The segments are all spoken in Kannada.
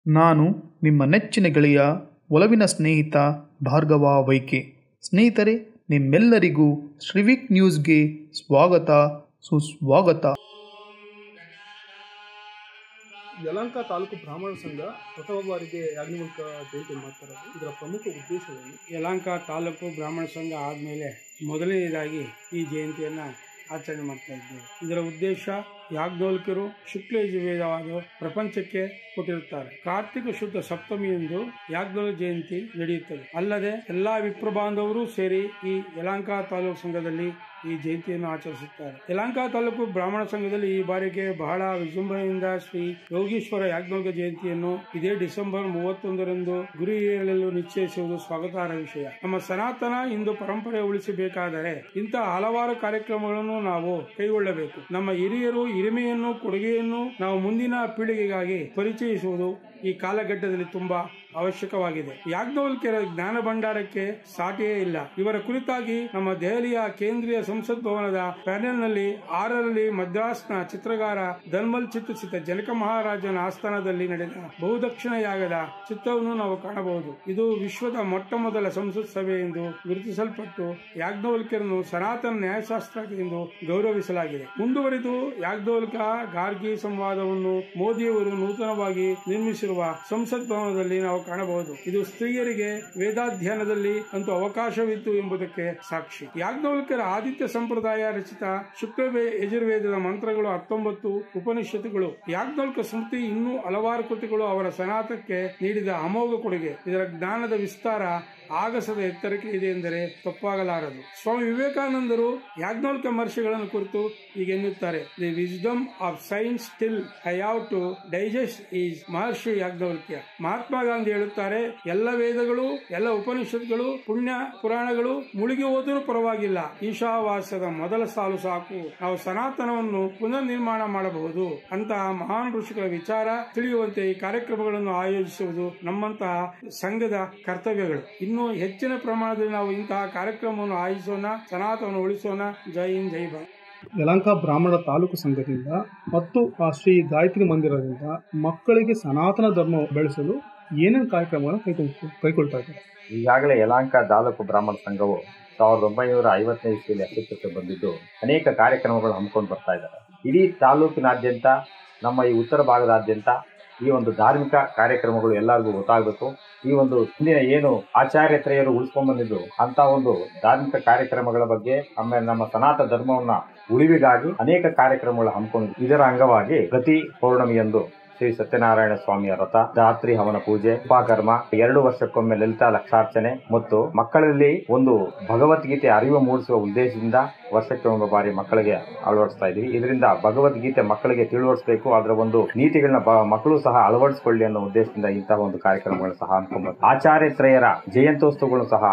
ನಾನು ನಿಮ್ಮ ನೆಚ್ಚಿನ ಗೆಳೆಯ ಒಲವಿನ ಸ್ನೇಹಿತ ಭಾರ್ಗವ ವೈಕೆ. ಸ್ನೇಹಿತರೆ, ನಿಮ್ಮೆಲ್ಲರಿಗೂ ಶ್ರೀವಿಕ್ ನ್ಯೂಸ್ಗೆ ಸ್ವಾಗತ ಸುಸ್ವಾಗತ. ಯಲಹಂಕ ತಾಲೂಕು ಬ್ರಾಹ್ಮಣ ಸಂಘ ಪ್ರಥಮ ಬಾರಿಗೆ ಯಾಜ್ಞವಲ್ಕ ಜಯಂತಿ ಮಾಡ್ತಾರೆ. ಇದರ ಪ್ರಮುಖ ಉದ್ದೇಶವೇನು? ಯಲಹಂಕ ತಾಲೂಕು ಬ್ರಾಹ್ಮಣ ಸಂಘ ಆದಮೇಲೆ ಮೊದಲನೇದಾಗಿ ಈ ಜಯಂತಿಯನ್ನು ಆಚರಣೆ ಮಾಡ್ತಾ ಇದ್ದೇವೆ. ಇದರ ಉದ್ದೇಶ ಯಾಜ್ಞವಲ್ಕ್ಯರು ಶುಕ್ಲ ಯಜುರ್ವೇದವಾದ ಪ್ರಪಂಚಕ್ಕೆ ಕೊಟ್ಟಿರುತ್ತಾರೆ. ಕಾರ್ತಿಕ ಶುದ್ಧ ಸಪ್ತಮಿಯಂದು ಯಾಜ್ಞವಲ್ಕ್ಯ ಜಯಂತಿ ನಡೆಯುತ್ತದೆ. ಅಲ್ಲದೆ ಎಲ್ಲಾ ವಿಪ್ರ ಬಾಂಧವರು ಸೇರಿ ಈ ಯಲಹಂಕ ತಾಲೂಕು ಸಂಘದಲ್ಲಿ ಈ ಜಯಂತಿಯನ್ನು ಆಚರಿಸುತ್ತಾರೆ. ಯಲಹಂಕ ತಾಲೂಕು ಬ್ರಾಹ್ಮಣ ಸಂಘದಲ್ಲಿ ಈ ಬಾರಿಗೆ ಬಹಳ ವಿಜೃಂಭಣೆಯಿಂದ ಶ್ರೀ ಯೋಗೀಶ್ವರ ಯಾಜ್ಞವಲ್ಕ್ಯ ಜಯಂತಿಯನ್ನು ಇದೇ ಡಿಸೆಂಬರ್ 31ರಂದು ಗುರು ಹಿರಿಯರಲ್ಲೂ ನಿಶ್ಚಯಿಸುವುದು ಸ್ವಾಗತಾರ್ಹ ವಿಷಯ. ನಮ್ಮ ಸನಾತನ ಹಿಂದೂ ಪರಂಪರೆ ಉಳಿಸಬೇಕಾದರೆ ಇಂತಹ ಹಲವಾರು ಕಾರ್ಯಕ್ರಮಗಳನ್ನು ನಾವು ಕೈಗೊಳ್ಳಬೇಕು. ನಮ್ಮ ಹಿರಿಯರು ಹಿರಿಮೆಯನ್ನು ಕೊಡುಗೆಯನ್ನು ನಾವು ಮುಂದಿನ ಪೀಳಿಗೆಗಾಗಿ ಪರಿಚಯಿಸುವುದು ಈ ಕಾಲಘಟ್ಟದಲ್ಲಿ ತುಂಬಾ ಅವಶ್ಯಕವಾಗಿದೆ. ಯಾಜ್ಞವಲ್ಕ್ಯರ ಜ್ಞಾನ ಭಂಡಾರಕ್ಕೆ ಸಾಟಿಯೇ ಇಲ್ಲ. ಇವರ ಕುರಿತಾಗಿ ನಮ್ಮ ದೆಹಲಿಯ ಕೇಂದ್ರೀಯ ಸಂಸತ್ ಭವನದ ಪ್ಯಾನೆಲ್ ನಲ್ಲಿ 6ರಲ್ಲಿ ಮದ್ರಾಸ್ನ ಚಿತ್ರಗಾರ ಧನ್ಮಲ್ ಚಿತ್ರಿಸಿದ ಜನಕ ಮಹಾರಾಜನ ಆಸ್ಥಾನದಲ್ಲಿ ನಡೆದ ಬಹುದಕ್ಷಿಣ ಯಾಗದ ಚಿತ್ರವನ್ನು ನಾವು ಕಾಣಬಹುದು. ಇದು ವಿಶ್ವದ ಮೊಟ್ಟ ಮೊದಲ ಸಂಸತ್ ಸಭೆ ಎಂದು ಗುರುತಿಸಲ್ಪಟ್ಟು ಯಾಜ್ಞವಲ್ಕ್ಯರನ್ನು ಸನಾತನ ನ್ಯಾಯಶಾಸ್ತ್ರ ಎಂದು ಗೌರವಿಸಲಾಗಿದೆ. ಮುಂದುವರಿದು ಯಾಜ್ಞವಲ್ಕ ಗಾರ್ಗಿ ಸಂವಾದವನ್ನು ಮೋದಿಯವರು ನೂತನವಾಗಿ ನಿರ್ಮಿಸಿರುವ ಸಂಸತ್ ಭವನದಲ್ಲಿ ನಾವು ಕಾಣಬಹುದು. ಇದು ಸ್ತ್ರೀಯರಿಗೆ ವೇದಾಧ್ಯಯನದಲ್ಲಿ ಅಂತೂ ಅವಕಾಶವಿತ್ತು ಎಂಬುದಕ್ಕೆ ಸಾಕ್ಷಿ. ಯಾಜ್ಞವಲ್ಕ್ಯರ ಆದಿತ್ಯ ಸಂಪ್ರದಾಯ ರಚಿತ ಶುಕ್ಲ ಯಜುರ್ವೇದದ ಮಂತ್ರಗಳು 19 ಉಪನಿಷತ್ತುಗಳು, ಯಾಜ್ಞವಲ್ಕ್ಯ ಸ್ಮೃತಿ ಇನ್ನೂ ಹಲವಾರು ಕೃತಿಗಳು ಅವರ ಸನಾತನಕ್ಕೆ ನೀಡಿದ ಅಮೋಘ ಕೊಡುಗೆ. ಇದರ ಜ್ಞಾನದ ವಿಸ್ತಾರ ಆಗಸದ ಎತ್ತರಕ್ಕೆ ಇದೆ ಎಂದರೆ ತಪ್ಪಾಗಲಾರದು. ಸ್ವಾಮಿ ವಿವೇಕಾನಂದರು ಯಾಜ್ಞವಲ್ಕ್ಯ ಮಹರ್ಷಿಗಳನ್ನು ಕುರಿತು ಈಗ ಎನ್ನುತ್ತಾರೆ, the wisdom of science still I have to digest is Maharshi Yajnavalkya. Mahatma Gandhi ಹೇಳುತ್ತಾರೆ, ಎಲ್ಲ ವೇದಗಳು ಎಲ್ಲ ಉಪನಿಷತ್ಗಳು ಪುಣ್ಯ ಪುರಾಣಗಳು ಮುಳುಗಿ ಹೋದರೂ ಪರವಾಗಿಲ್ಲ, ಈಶಾವಾಸ್ಯದ ಮೊದಲ ಸಾಲು ಸಾಕು, ನಾವು ಸನಾತನವನ್ನು ಪುನರ್ ನಿರ್ಮಾಣ ಮಾಡಬಹುದು. ಅಂತಹ ಮಹಾನ್ ಋಷಿಗಳ ವಿಚಾರ ತಿಳಿಯುವಂತೆ ಈ ಕಾರ್ಯಕ್ರಮಗಳನ್ನು ಆಯೋಜಿಸುವುದು ನಮ್ಮಂತಹ ಸಂಘದ ಕರ್ತವ್ಯಗಳು. ಇನ್ನು ಹೆಚ್ಚಿನ ಪ್ರಮಾಣದಲ್ಲಿ ನಾವು ಇಂತಹ ಕಾರ್ಯಕ್ರಮವನ್ನು ಆಯೋಜಿಸೋಣ, ಸನಾತನವನ್ನು ಉಳಿಸೋಣ. ಜೈ ಹಿಂದ್, ಜೈ ಭಾರತ್. ಯಲಹಂಕ ಬ್ರಾಹ್ಮಣ ತಾಲೂಕು ಸಂಘದಿಂದ ಮತ್ತು ಶ್ರೀ ಗಾಯತ್ರಿ ಮಂದಿರದಿಂದ ಮಕ್ಕಳಿಗೆ ಸನಾತನ ಧರ್ಮ ಬೆಳೆಸಲು ಏನೇನು ಕಾರ್ಯಕ್ರಮಗಳನ್ನು ಕೈಗೊಳ್ತಾ ಇದ್ದಾರೆ? ಈಗಾಗಲೇ ಯಲಹಂಕ ತಾಲೂಕು ಬ್ರಾಹ್ಮಣ ಸಂಘವು 1950ನೇ ಇಸ್ವಿಯಲ್ಲಿ ಅಸ್ತಿತ್ವಕ್ಕೆ ಬಂದಿದ್ದು ಅನೇಕ ಕಾರ್ಯಕ್ರಮಗಳು ಹಮ್ಮಿಕೊಂಡು ಬರ್ತಾ ಇದ್ದಾರೆ. ಇಡೀ ತಾಲೂಕಿನಾದ್ಯಂತ, ನಮ್ಮ ಈ ಉತ್ತರ ಭಾಗದಾದ್ಯಂತ ಈ ಒಂದು ಧಾರ್ಮಿಕ ಕಾರ್ಯಕ್ರಮಗಳು ಎಲ್ಲರಿಗೂ ಗೊತ್ತಾಗಬೇಕು. ಈ ಒಂದು ಹಿಂದಿನ ಏನು ಆಚಾರ್ಯತ್ರೆಯರು ಉಳಿಸ್ಕೊಂಡ್ ಬಂದಿದ್ದು ಅಂತ ಒಂದು ಧಾರ್ಮಿಕ ಕಾರ್ಯಕ್ರಮಗಳ ಬಗ್ಗೆ, ಆಮೇಲೆ ನಮ್ಮ ಸನಾತನ ಧರ್ಮವನ್ನ ಉಳಿವಿಗಾಗಿ ಅನೇಕ ಕಾರ್ಯಕ್ರಮಗಳು ಹಮ್ಮಿಕೊಂಡಿದ್ದು. ಇದರ ಅಂಗವಾಗಿ ಪ್ರತಿ ಪೌರ್ಣಮಿಯಂದು ಶ್ರೀ ಸತ್ಯನಾರಾಯಣ ಸ್ವಾಮಿಯ ವ್ರತ, ರಾತ್ರಿ ಹವನ ಪೂಜೆ, ಉಪಕರ್ಮ, 2 ವರ್ಷಕ್ಕೊಮ್ಮೆ ಲಲಿತಾ ಲಕ್ಷಾರ್ಚನೆ ಮತ್ತು ಮಕ್ಕಳಲ್ಲಿ ಒಂದು ಭಗವದ್ಗೀತೆ ಅರಿವು ಮೂಡಿಸುವ ಉದ್ದೇಶದಿಂದ ವರ್ಷಕ್ಕೆ ಒಂದು ಬಾರಿ ಮಕ್ಕಳಿಗೆ ಅಳವಡಿಸ್ತಾ ಇದ್ದೀವಿ. ಇದರಿಂದ ಭಗವದ್ಗೀತೆ ಮಕ್ಕಳಿಗೆ ತಿಳಿವಡಿಸಬೇಕು, ಅದರ ಒಂದು ನೀತಿಗಳನ್ನ ಮಕ್ಕಳು ಸಹ ಅಳವಡಿಸಿಕೊಳ್ಳಿ ಅನ್ನೋ ಉದ್ದೇಶದಿಂದ ಇಂತಹ ಒಂದು ಕಾರ್ಯಕ್ರಮಗಳನ್ನು ಸಹ ಹಮ್ಮಿಕೊಂಡ್ ಆಚಾರ್ಯತ್ರಯರ ಜಯಂತ್ಯೋತ್ಸವಗಳನ್ನು ಸಹ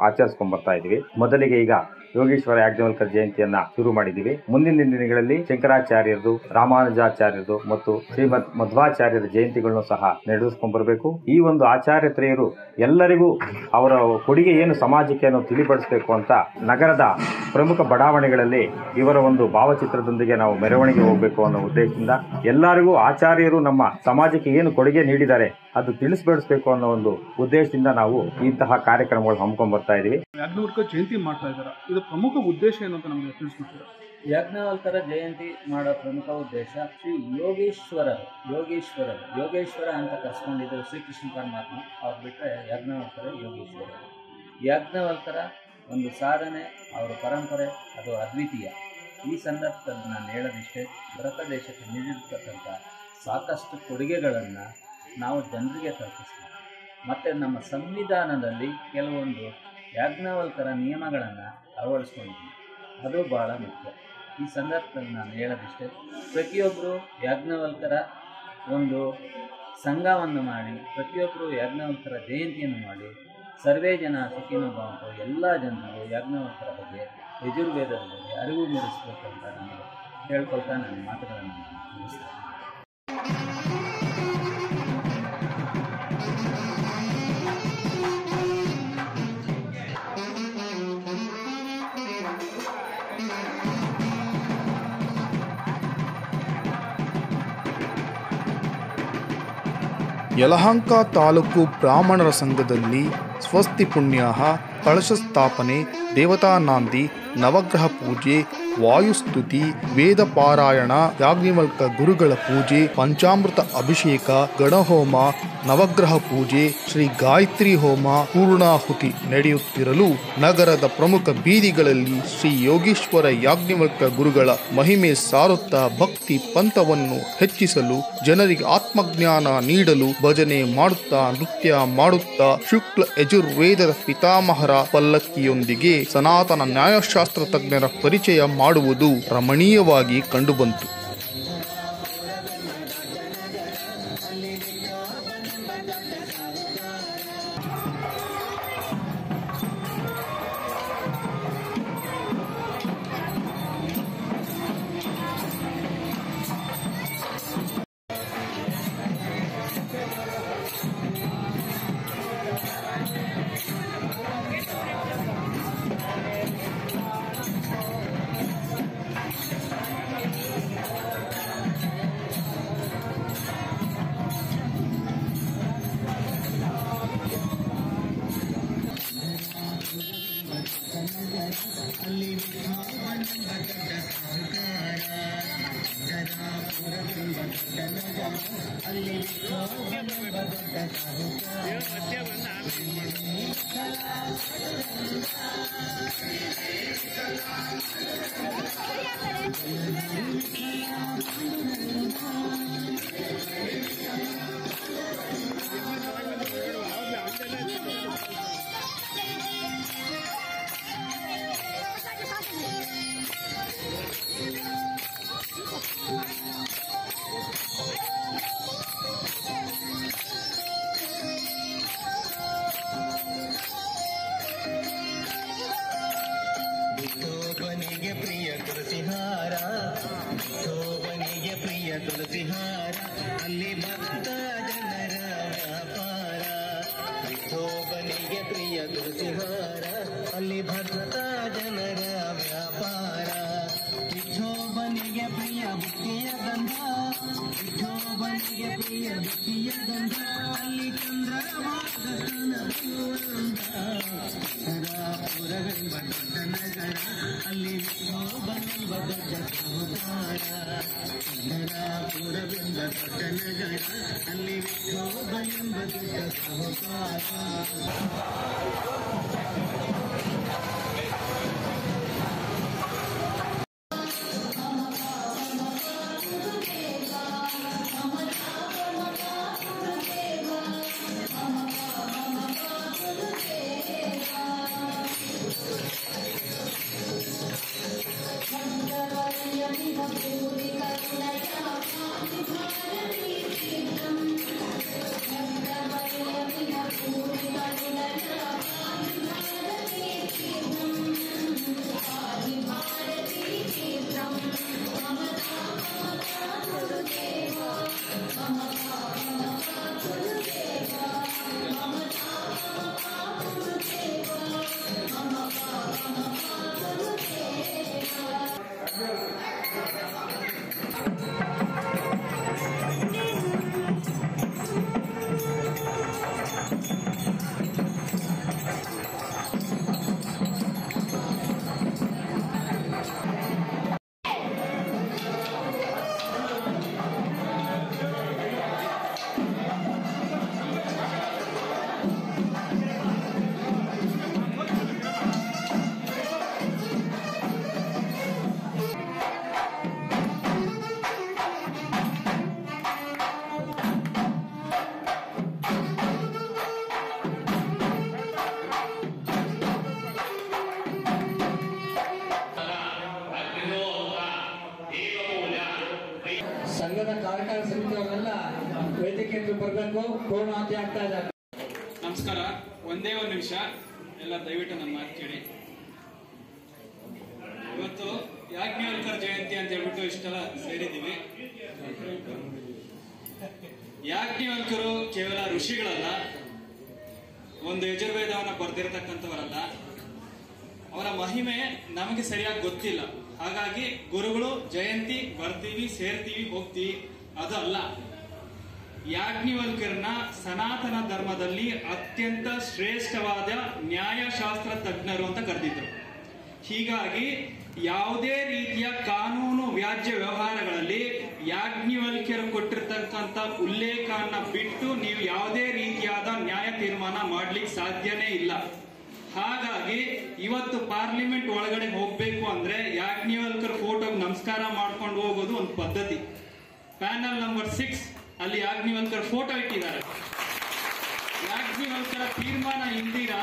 ಆಚರಿಸ್ಕೊಂಡ್ ಬರ್ತಾ ಇದೀವಿ. ಮೊದಲಿಗೆ ಈಗ ಯೋಗೀಶ್ವರ ಯಾಜ್ಞವಲ್ಕ್ಯ ಜಯಂತಿಯನ್ನ ಶುರು ಮಾಡಿದ್ದೀವಿ. ಮುಂದಿನ ದಿನಗಳಲ್ಲಿ ಶಂಕರಾಚಾರ್ಯರದು, ರಾಮಾನುಜಾಚಾರ್ಯರದು ಮತ್ತು ಶ್ರೀಮದ್ ಮಧ್ವಾಚಾರ್ಯರ ಜಯಂತಿಗಳನ್ನು ಸಹ ನಡೆಸ್ಕೊಂಡ್ ಬರಬೇಕು. ಈ ಒಂದು ಆಚಾರ್ಯತ್ರೆಯರು ಎಲ್ಲರಿಗೂ ಅವರ ಕೊಡುಗೆ ಏನು ಸಮಾಜಕ್ಕೆ ಅನ್ನೋ ತಿಳಿಪಡಿಸಬೇಕು ಅಂತ ನಗರದ ಪ್ರಮುಖ ಬಡಾವಣೆಗಳಲ್ಲಿ ಇವರ ಒಂದು ಭಾವಚಿತ್ರದೊಂದಿಗೆ ನಾವು ಮೆರವಣಿಗೆ ಹೋಗಬೇಕು ಅನ್ನೋ ಉದ್ದೇಶದಿಂದ ಎಲ್ಲರಿಗೂ ಆಚಾರ್ಯರು ನಮ್ಮ ಸಮಾಜಕ್ಕೆ ಏನು ಕೊಡುಗೆ ನೀಡಿದ್ದಾರೆ ಅದು ತಿಳಿಸ್ಬೇಡಿಸಬೇಕು ಅನ್ನೋ ಒಂದು ಉದ್ದೇಶದಿಂದ ನಾವು ಇಂತಹ ಕಾರ್ಯಕ್ರಮಗಳು ಹಮ್ಮಿಕೊಂಡ್ ಬರ್ತಾ ಇದೀವಿ. ಯಾಜ್ಞವಲ್ಕ್ಯ ಜಯಂತಿ ಮಾಡ್ತಾ ಇದ್ದಾರೆ, ಇದು ಪ್ರಮುಖ ಉದ್ದೇಶ ಏನು ಅಂತ ನಮಗೆ ತಿಳಿಸ್ಕೊಡ್ತೀರಾ? ಯಾಜ್ಞವಲ್ಕ್ಯರ ಜಯಂತಿ ಮಾಡೋ ಪ್ರಮುಖ ಉದ್ದೇಶ ಶ್ರೀ ಯೋಗೇಶ್ವರ ಅಂತ ಕರ್ಸ್ಕೊಂಡಿದ್ದರು ಶ್ರೀಕೃಷ್ಣ ಪರಮಾತ್ಮ. ಅವ್ರು ಬಿಟ್ಟರೆ ಯಾಜ್ಞವಲ್ಕ್ಯರ ಯಾಜ್ಞವಲ್ಕ್ಯರ ಒಂದು ಸಾಧನೆ, ಅವರ ಪರಂಪರೆ ಅದು ಅದ್ವಿತೀಯ. ಈ ಸಂದರ್ಭದಲ್ಲಿ ನಾನು ಹೇಳೋದಿಷ್ಟೇ, ಭಾರತ ದೇಶಕ್ಕೆ ನೀಡಿರ್ತಕ್ಕಂಥ ಸಾಕಷ್ಟು ಕೊಡುಗೆಗಳನ್ನು ನಾವು ಜನರಿಗೆ ತಲುಪಿಸ್ತೀವಿ. ಮತ್ತು ನಮ್ಮ ಸಂವಿಧಾನದಲ್ಲಿ ಕೆಲವೊಂದು ಯಾಜ್ಞವಲ್ಕ್ಯರ ನಿಯಮಗಳನ್ನು ಅಳವಡಿಸ್ಕೊಂಡಿದ್ದೀವಿ, ಅದು ಭಾಳ ಮುಖ್ಯ. ಈ ಸಂದರ್ಭದಲ್ಲಿ ನಾನು ಹೇಳೋದಿಷ್ಟೇ, ಪ್ರತಿಯೊಬ್ಬರು ಯಾಜ್ಞವಲ್ಕ್ಯರ ಒಂದು ಸಂಘವನ್ನು ಮಾಡಿ, ಪ್ರತಿಯೊಬ್ಬರು ಯಾಜ್ಞವಲ್ಕ್ಯರ ಜಯಂತಿಯನ್ನು ಮಾಡಿ, ಸರ್ವೇ ಜನ ಸುಖಿನೋ ಭವಂತು, ಎಲ್ಲ ಜನರು ಯಾಜ್ಞವಲ್ಕ್ಯರ ಬಗ್ಗೆ, ಯಜುರ್ವೇದದ ಬಗ್ಗೆ ಅರಿವು ಮೂಡಿಸಬೇಕು ಅಂತ ನಾನು ಹೇಳ್ಕೊಳ್ತಾ ನನ್ನ ಮಾತುಗಳನ್ನು ಮುಗಿಸ್ತೇನೆ. ಯಲಹಂಕ ತಾಲೂಕು ಬ್ರಾಹ್ಮಣರ ಸಂಘದಲ್ಲಿ ಸ್ವಸ್ತಿ ಪುಣ್ಯಾಹ, ಕಳಶ ಸ್ಥಾಪನೆ, ದೇವತಾ ನಾಂದಿ, ನವಗ್ರಹ ಪೂಜೆ, ವಾಯುಸ್ತುತಿ, ವೇದ ಪಾರಾಯಣ, ಯಾಜ್ಞವಲ್ಕ ಗುರುಗಳ ಪೂಜೆ, ಪಂಚಾಮೃತ ಅಭಿಷೇಕ, ಗಣಹೋಮ, ನವಗ್ರಹ ಪೂಜೆ, ಶ್ರೀ ಗಾಯತ್ರಿ ಹೋಮ, ಪೂರ್ಣಾಹುತಿ ನಡೆಯುತ್ತಿರಲು ನಗರದ ಪ್ರಮುಖ ಬೀದಿಗಳಲ್ಲಿ ಶ್ರೀ ಯೋಗೀಶ್ವರ ಯಾಜ್ಞವಲ್ಕ ಗುರುಗಳ ಮಹಿಮೆ ಸಾರುತ್ತಾ ಭಕ್ತಿ ಪಂಥವನ್ನು ಹೆಚ್ಚಿಸಲು, ಜನರಿಗೆ ಆತ್ಮಜ್ಞಾನ ನೀಡಲು ಭಜನೆ ಮಾಡುತ್ತಾ, ನೃತ್ಯ ಮಾಡುತ್ತಾ ಶುಕ್ಲ ಯಜುರ್ವೇದದ ಪಿತಾಮಹರ ಪಲ್ಲಕ್ಕಿಯೊಂದಿಗೆ ಸನಾತನ ನ್ಯಾಯಶಾಸ್ತ್ರ ತಜ್ಞರ ಪರಿಚಯ ಮಾಡುವುದು ರಮಣೀಯವಾಗಿ ಕಂಡುಬಂತು. ವಿಠೋಬನಿಗೆ ಪ್ರಿಯ ತುಳಸಿಹಾರ, ವಿಠೋಬನಿಗೆ ಪ್ರಿಯ ತುಳಸಿಹಾರ, ಅಲ್ಲಿ ಭಕ್ತ ಜನರ ವ್ಯಾಪಾರ. ವಿಠೋಬನಿಗೆ ಪ್ರಿಯ ತುಳಸಿಹಾರ, ಅಲ್ಲಿ ಭಕ್ತ ಜನರ ವ್ಯಾಪಾರ. ವಿಠೋಬನಿಗೆ ಪ್ರಿಯ ಭಕ್ತಿಯ ಗಂಧ, ವಿಠೋಬನಿಗೆ ಪ್ರಿಯ ಭಕ್ತಿಯ ಗಂಧ, ಅಲ್ಲಿ ಚಂದ್ರವಾದನ ಪುರವೆಂಬ ದೊಡ್ಡ ನಗರ, ಅಲ್ಲಿ ವಿಠೋಬನೆಂಬ ದೊಡ್ಡ ಸಹೋದರ. ಪುರವೆಂಬ ದೊಡ್ಡ ನಗರ, ಅಲ್ಲಿ ವಿಠೋಬನೆಂಬ ದೊಡ್ಡ ಸಹೋದರ. ಸಂಘದ ಕಾರ್ಯಕಾರಿ ಸಮಿತಿಯವರೆಲ್ಲ ವೇದಿಕೆಗೆ ಬರಬೇಕು. ಪೂರ್ಣಾಹುತಿ ಆಗ್ತಾ ಇದ್ದಾರೆ. ನಮಸ್ಕಾರ. ಒಂದೇ ಒಂದು ನಿಮಿಷ ಎಲ್ಲ ದಯವಿಟ್ಟು ನನ್ನ ಮಾತು ಕೇಳಿ. ಇವತ್ತು ಯಾಜ್ಞವಲ್ಕರ ಜಯಂತಿ ಅಂತ ಹೇಳ್ಬಿಟ್ಟು ಇಷ್ಟೆಲ್ಲ ಸೇರಿದ್ದೀವಿ. ಯಾಜ್ಞವಲ್ಕರು ಕೇವಲ ಋಷಿಗಳಲ್ಲ, ಒಂದು ಯಜುರ್ವೇದವನ್ನ ಬರೆದಿರತಕ್ಕಂಥವರಲ್ಲ. ಅವರ ಮಹಿಮೆ ನಮಗೆ ಸರಿಯಾಗಿ ಗೊತ್ತಿಲ್ಲ. ಹಾಗಾಗಿ ಗುರುಗಳು ಜಯಂತಿ ಬರ್ತೀವಿ, ಸೇರ್ತೀವಿ, ಹೋಗ್ತೀವಿ, ಅದು ಅಲ್ಲ. ಯಾಜ್ಞವಲ್ಕರ್ನ ಸನಾತನ ಧರ್ಮದಲ್ಲಿ ಅತ್ಯಂತ ಶ್ರೇಷ್ಠವಾದ ನ್ಯಾಯಶಾಸ್ತ್ರ ತಜ್ಞರು ಅಂತ ಕರೆದಿದ್ರು. ಹೀಗಾಗಿ ಯಾವುದೇ ರೀತಿಯ ಕಾನೂನು ವ್ಯಾಜ್ಯ ವ್ಯವಹಾರಗಳಲ್ಲಿ ಯಾಜ್ಞವಲ್ಕ್ಯರು ಕೊಟ್ಟಿರ್ತಕ್ಕಂಥ ಉಲ್ಲೇಖನ ಬಿಟ್ಟು ನೀವು ಯಾವುದೇ ರೀತಿಯಾದ ನ್ಯಾಯ ತೀರ್ಮಾನ ಮಾಡ್ಲಿಕ್ಕೆ ಸಾಧ್ಯನೇ ಇಲ್ಲ. ಹಾಗಾಗಿ ಇವತ್ತು ಪಾರ್ಲಿಮೆಂಟ್ ಒಳಗಡೆ ಹೋಗ್ಬೇಕು ಅಂದ್ರೆ ಯಾಜ್ಞವಲ್ಕರ್ ಫೋಟೋಗೆ ನಮಸ್ಕಾರ ಮಾಡ್ಕೊಂಡು ಹೋಗೋದು ಒಂದು ಪದ್ಧತಿ. ಪ್ಯಾನಲ್ ನಂಬರ್ 6 ಅಲ್ಲಿ ಯಾಜ್ಞವಲ್ಕರ್ ಫೋಟೋ ಇಟ್ಟಿದ್ದಾರೆ. ಯಾಜ್ಞವಲ್ಕರ ತೀರ್ಮಾನ ಇಲ್ದಿರಾ,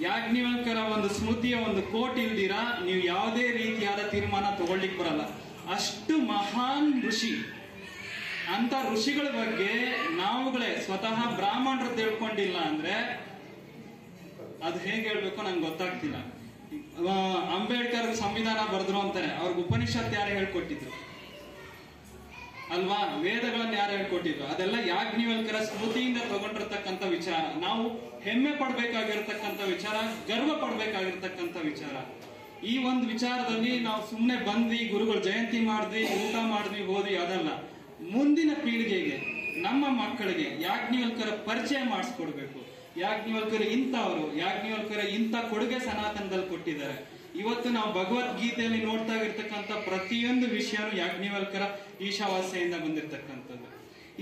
ಯಾಜ್ಞವಲ್ಕರ ಒಂದು ಸ್ಮೃತಿಯ ಒಂದು ಕೋಟ್ ಇಲ್ದಿರಾ ನೀವು ಯಾವುದೇ ರೀತಿಯಾದ ತೀರ್ಮಾನ ತಗೊಳ್ಳಿಕ್ ಬರಲ್ಲ. ಅಷ್ಟು ಮಹಾನ್ ಋಷಿ. ಅಂತ ಋಷಿಗಳ ಬಗ್ಗೆ ನಾವುಗಳೇ ಸ್ವತಃ ಬ್ರಾಹ್ಮಣರು ತಿಳ್ಕೊಂಡಿಲ್ಲ ಅಂದ್ರೆ ಅದು ಹೇಗೆ ಹೇಳ್ಬೇಕು ನಂಗೆ ಗೊತ್ತಾಗ್ತಿಲ್ಲ. ಅಂಬೇಡ್ಕರ್ ಸಂವಿಧಾನ ಬರೆದ್ರು ಅಂತಾರೆ, ಅವ್ರಿಗೆ ಉಪನಿಷತ್ ಯಾರು ಹೇಳ್ಕೊಟ್ಟಿದ್ರು ಅಲ್ವಾ? ವೇದಗಳನ್ನ ಯಾರು ಹೇಳ್ಕೊಟ್ಟಿದ್ರು? ಅದೆಲ್ಲ ಯಾಜ್ಞವಲ್ಕರ ಸ್ಮೃತಿಯಿಂದ ತಗೊಂಡಿರ್ತಕ್ಕಂಥ ವಿಚಾರ. ನಾವು ಹೆಮ್ಮೆ ಪಡ್ಬೇಕಾಗಿರ್ತಕ್ಕಂಥ ವಿಚಾರ, ಗರ್ವ ಪಡ್ಬೇಕಾಗಿರ್ತಕ್ಕಂಥ ವಿಚಾರ. ಈ ಒಂದು ವಿಚಾರದಲ್ಲಿ ನಾವು ಸುಮ್ಮನೆ ಬಂದ್ವಿ, ಗುರುಗಳು ಜಯಂತಿ ಮಾಡಿದ್ವಿ, ಊಟ ಮಾಡಿದ್ವಿ, ಹೋದ್ವಿ, ಅದಲ್ಲ. ಮುಂದಿನ ಪೀಳಿಗೆಗೆ, ನಮ್ಮ ಮಕ್ಕಳಿಗೆ ಯಾಜ್ಞವಲ್ಕರ ಪರಿಚಯ ಮಾಡಿಸ್ಕೊಡ್ಬೇಕು. ಯಾಜ್ಞವಲ್ಕರ್ ಇಂಥವ್ರು, ಯಾಜ್ಞವಲ್ಕರ ಇಂಥ ಕೊಡುಗೆ ಸನಾತನದಲ್ಲಿ ಕೊಟ್ಟಿದ್ದಾರೆ. ಇವತ್ತು ನಾವು ಭಗವದ್ಗೀತೆಯಲ್ಲಿ ನೋಡ್ತಾ ಇರ್ತಕ್ಕಂಥ ಪ್ರತಿಯೊಂದು ವಿಷಯನೂ ಯಾಜ್ಞವಲ್ಕರ ಈಶಾವಾಸ್ಯೆಯಿಂದ ಬಂದಿರತಕ್ಕಂಥದ್ದು.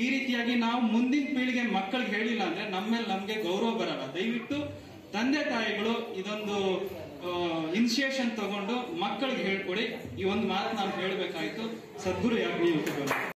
ಈ ರೀತಿಯಾಗಿ ನಾವು ಮುಂದಿನ ಪೀಳಿಗೆ ಮಕ್ಕಳಿಗೆ ಹೇಳಿಲ್ಲ ಅಂದ್ರೆ ನಮ್ಮೇಲೆ ನಮ್ಗೆ ಗೌರವ ಬರಲ್ಲ. ದಯವಿಟ್ಟು ತಂದೆ ತಾಯಿಗಳು ಇದೊಂದು ಇನಿಷಿಯೇಷನ್ ತಗೊಂಡು ಮಕ್ಕಳಿಗೆ ಹೇಳ್ಕೊಡಿ. ಈ ಒಂದು ಮಾತು ನಾನು ಹೇಳ್ಬೇಕಾಯ್ತು. ಸದ್ಗುರು ಯಾಜ್ಞವಲ್ಕರ್.